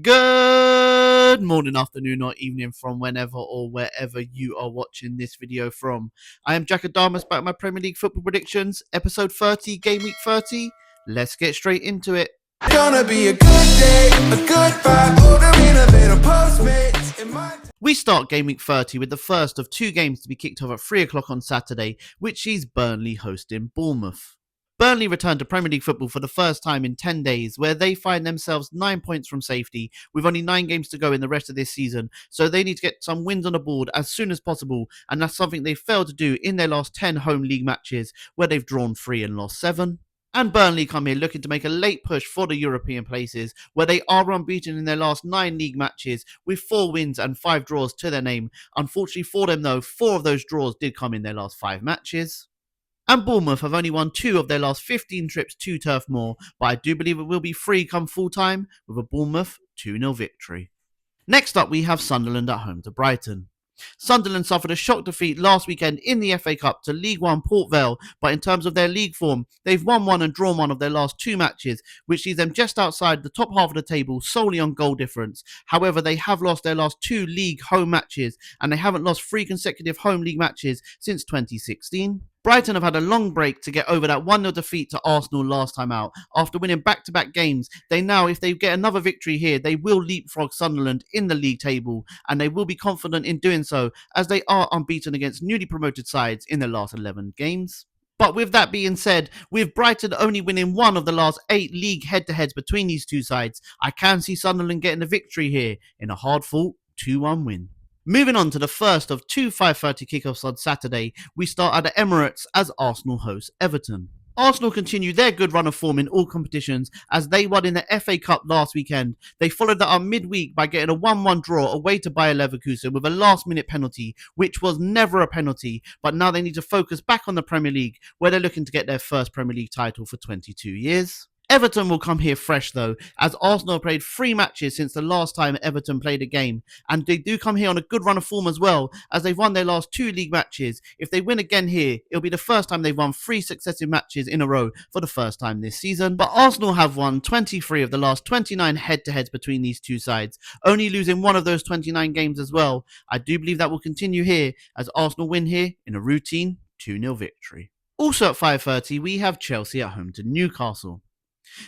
Good morning, afternoon, or evening from whenever or wherever you are watching this video from. I am Jack Adamas back with my Premier League football predictions, episode 30, game week 30. Let's get straight into it. Gonna be a good day, a good vibe, a Postmates in my... We start game week 30 with the first of two games to be kicked off at 3 o'clock on Saturday, which is Burnley hosting Bournemouth. Burnley returned to Premier League football for the first time in 10 days, where they find themselves 9 points from safety, with only 9 games to go in the rest of this season, so they need to get some wins on the board as soon as possible, and that's something they failed to do in their last 10 home league matches, where they've drawn 3 and lost 7. And Burnley come here looking to make a late push for the European places, where they are unbeaten in their last 9 league matches, with 4 wins and 5 draws to their name. Unfortunately for them though, 4 of those draws did come in their last 5 matches. And Bournemouth have only won 2 of their last 15 trips to Turf Moor, but I do believe it will be 3 come full time, with a Bournemouth 2-0 victory. Next up we have Sunderland at home to Brighton. Sunderland suffered a shock defeat last weekend in the FA Cup to League One Port Vale, but in terms of their league form, they've won 1 and drawn 1 of their last 2 matches, which leaves them just outside the top half of the table solely on goal difference. However, they have lost their last 2 league home matches, and they haven't lost 3 consecutive home league matches since 2016. Brighton have had a long break to get over that 1-0 defeat to Arsenal last time out. After winning back-to-back games, they now, if they get another victory here, they will leapfrog Sunderland in the league table, and they will be confident in doing so, as they are unbeaten against newly promoted sides in the last 11 games. But with that being said, with Brighton only winning 1 of the last 8 league head-to-heads between these two sides, I can see Sunderland getting a victory here in a hard-fought 2-1 win. Moving on to the first of 2 5:30 kickoffs on Saturday, we start at the Emirates as Arsenal host Everton. Arsenal continue their good run of form in all competitions as they won in the FA Cup last weekend. They followed that up midweek by getting a 1-1 draw away to Bayer Leverkusen with a last-minute penalty, which was never a penalty, but now they need to focus back on the Premier League, where they're looking to get their first Premier League title for 22 years. Everton will come here fresh though, as Arsenal played 3 matches since the last time Everton played a game, and they do come here on a good run of form as well, as they've won their last 2 league matches. If they win again here, it'll be the first time they've won 3 successive matches in a row for the first time this season. But Arsenal have won 23 of the last 29 head-to-heads between these two sides, only losing 1 of those 29 games as well. I do believe that will continue here, as Arsenal win here in a routine 2-0 victory. Also at 5:30, we have Chelsea at home to Newcastle.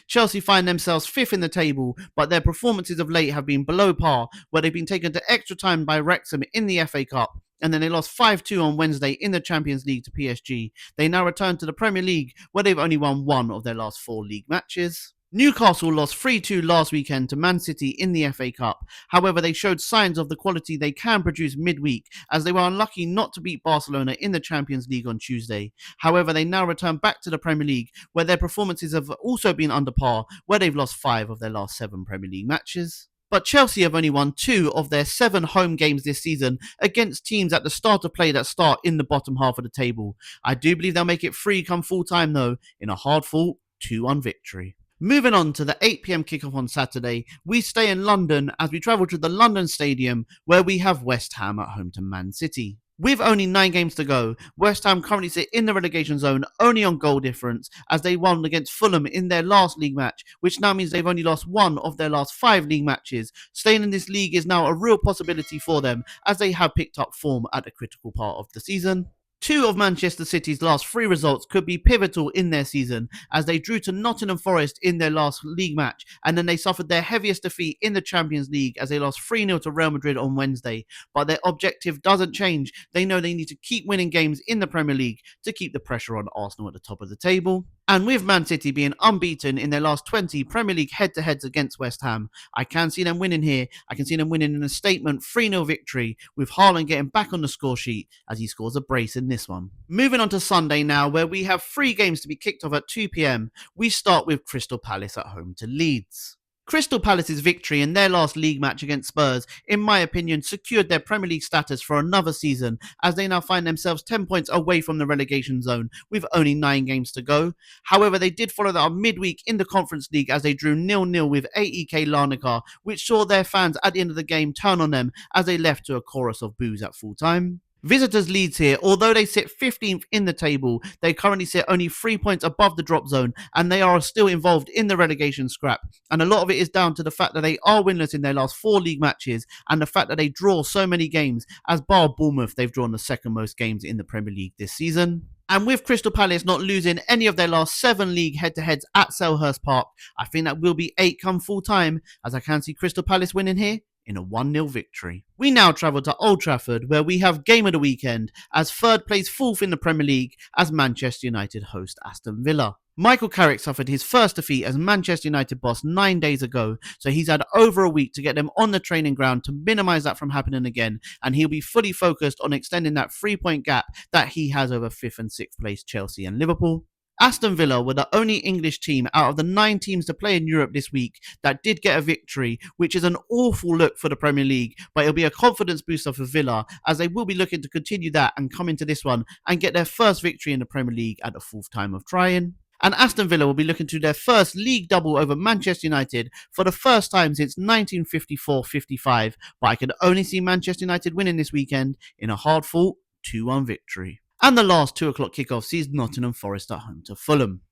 Chelsea find themselves 5th in the table, but their performances of late have been below par, where they've been taken to extra time by Wrexham in the FA Cup, and then they lost 5-2 on Wednesday in the Champions League to PSG. They now return to the Premier League, where they've only won 1 of their last 4 league matches. Newcastle lost 3-2 last weekend to Man City in the FA Cup. However, they showed signs of the quality they can produce midweek, as they were unlucky not to beat Barcelona in the Champions League on Tuesday. However, they now return back to the Premier League, where their performances have also been under par, where they've lost 5 of their last 7 Premier League matches. But Chelsea have only won 2 of their 7 home games this season against teams at the start of play that start in the bottom half of the table. I do believe they'll make it 3 come full time though, in a hard-fought 2-1 victory. Moving on to the 8 p.m. kickoff on Saturday, we stay in London as we travel to the London Stadium, where we have West Ham at home to Man City. With only 9 games to go, West Ham currently sit in the relegation zone only on goal difference, as they won against Fulham in their last league match, which now means they've only lost 1 of their last 5 league matches. Staying in this league is now a real possibility for them, as they have picked up form at a critical part of the season. 2 of Manchester City's last 3 results could be pivotal in their season, as they drew to Nottingham Forest in their last league match, and then they suffered their heaviest defeat in the Champions League as they lost 3-0 to Real Madrid on Wednesday. But their objective doesn't change. They know they need to keep winning games in the Premier League to keep the pressure on Arsenal at the top of the table. And with Man City being unbeaten in their last 20 Premier League head-to-heads against West Ham, I can see them winning here. I can see them winning in a statement 3-0 victory, with Haaland getting back on the score sheet as he scores a brace in this one. Moving on to Sunday now, where we have 3 games to be kicked off at 2 p.m. We start with Crystal Palace at home to Leeds. Crystal Palace's victory in their last league match against Spurs, in my opinion, secured their Premier League status for another season, as they now find themselves 10 points away from the relegation zone, with only 9 games to go. However, they did follow that up midweek in the Conference League as they drew 0-0 with AEK Larnaca, which saw their fans at the end of the game turn on them as they left to a chorus of boos at full time. Visitors Leeds here, although they sit 15th in the table, they currently sit only 3 points above the drop zone, and they are still involved in the relegation scrap. And a lot of it is down to the fact that they are winless in their last 4 league matches, and the fact that they draw so many games, as bar Bournemouth, they've drawn the second most games in the Premier League this season. And with Crystal Palace not losing any of their last 7 league head-to-heads at Selhurst Park, I think that will be 8 come full time, as I can see Crystal Palace winning here in a 1-0 victory. We now travel to Old Trafford, where we have game of the weekend, as third plays 4th in the Premier League as Manchester United host Aston Villa. Michael Carrick suffered his first defeat as Manchester United boss 9 days ago, so he's had over a week to get them on the training ground to minimise that from happening again, and he'll be fully focused on extending that 3-point gap that he has over 5th and 6th place Chelsea and Liverpool. Aston Villa were the only English team out of the 9 teams to play in Europe this week that did get a victory, which is an awful look for the Premier League, but it'll be a confidence booster for Villa, as they will be looking to continue that and come into this one and get their first victory in the Premier League at the 4th time of trying. And Aston Villa will be looking to their first league double over Manchester United for the first time since 1954-55, but I can only see Manchester United winning this weekend in a hard-fought 2-1 victory. And the last 2 o'clock kickoff sees Nottingham Forest at home to Fulham.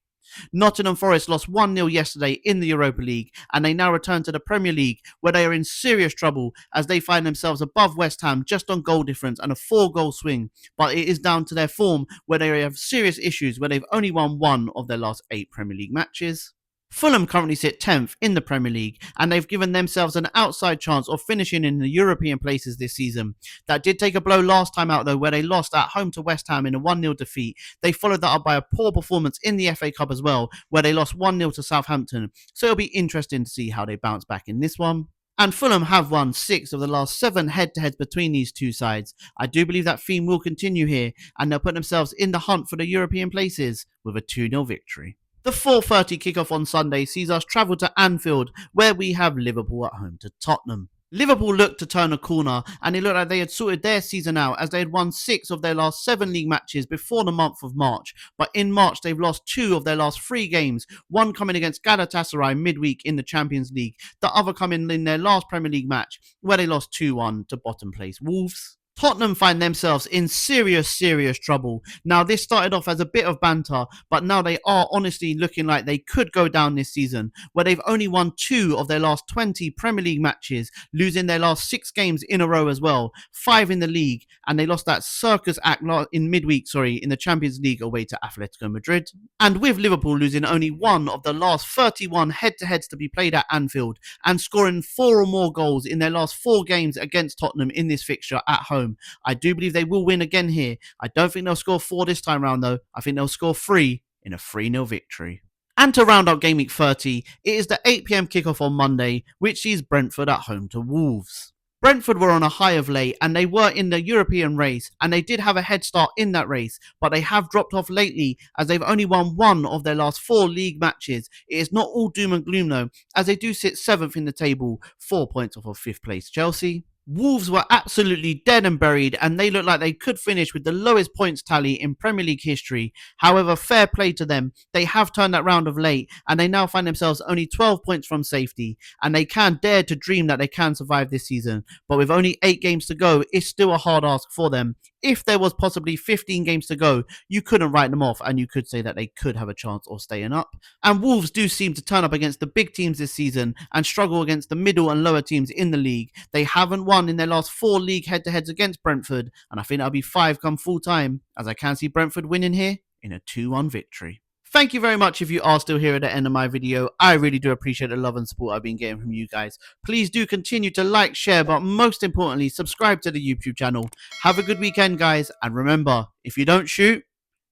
Nottingham Forest lost 1-0 yesterday in the Europa League, and they now return to the Premier League, where they are in serious trouble as they find themselves above West Ham just on goal difference and a 4-goal swing. But it is down to their form, where they have serious issues, where they've only won 1 of their last 8 Premier League matches. Fulham currently sit 10th in the Premier League, and they've given themselves an outside chance of finishing in the European places this season. That did take a blow last time out though, where they lost at home to West Ham in a 1-0 defeat. They followed that up by a poor performance in the FA Cup as well, where they lost 1-0 to Southampton. So it'll be interesting to see how they bounce back in this one. And Fulham have won 6 of the last 7 head-to-heads between these two sides. I do believe that theme will continue here, and they'll put themselves in the hunt for the European places with a 2-0 victory. The 4:30 kickoff on Sunday sees us travel to Anfield, where we have Liverpool at home to Tottenham. Liverpool looked to turn a corner, and it looked like they had sorted their season out as they had won 6 of their last 7 league matches before the month of March. But in March, they've lost 2 of their last 3 games, one coming against Galatasaray midweek in the Champions League, the other coming in their last Premier League match, where they lost 2-1 to bottom place Wolves. Tottenham find themselves in serious trouble. Now, this started off as a bit of banter, but now they are honestly looking like they could go down this season, where they've only won 2 of their last 20 Premier League matches, losing their last 6 games in a row as well, 5 in the league, and they lost that circus act in midweek, in the Champions League away to Atletico Madrid. And with Liverpool losing only 1 of the last 31 head-to-heads to be played at Anfield, and scoring 4 or more goals in their last 4 games against Tottenham in this fixture at home, I do believe they will win again here. I don't think they'll score 4 this time round though. I think they'll score 3 in a 3-0 victory. And to round up Game Week 30, it is the 8 PM kickoff on Monday, which sees Brentford at home to Wolves. Brentford were on a high of late, and they were in the European race, and they did have a head start in that race, but they have dropped off lately as they've only won 1 of their last 4 league matches. It is not all doom and gloom though, as they do sit 7th in the table, 4 points off of 5th place Chelsea. Wolves were absolutely dead and buried, and they look like they could finish with the lowest points tally in Premier League history. However, fair play to them, they have turned that round of late, and they now find themselves only 12 points from safety, and they can dare to dream that they can survive this season. But with only 8 games to go, it's still a hard ask for them. If there was possibly 15 games to go, you couldn't write them off, and you could say that they could have a chance of staying up. And Wolves do seem to turn up against the big teams this season and struggle against the middle and lower teams in the league. They haven't won in their last 4 league head-to-heads against Brentford, and I think that'll be 5 come full time, as I can see Brentford winning here in a 2-1 victory. Thank you very much if you are still here at the end of my video. I really do appreciate the love and support I've been getting from you guys. Please do continue to like, share, but most importantly, subscribe to the YouTube channel. Have a good weekend, guys, and remember, if you don't shoot,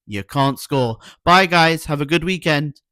you can't score. Bye, guys. Have a good weekend.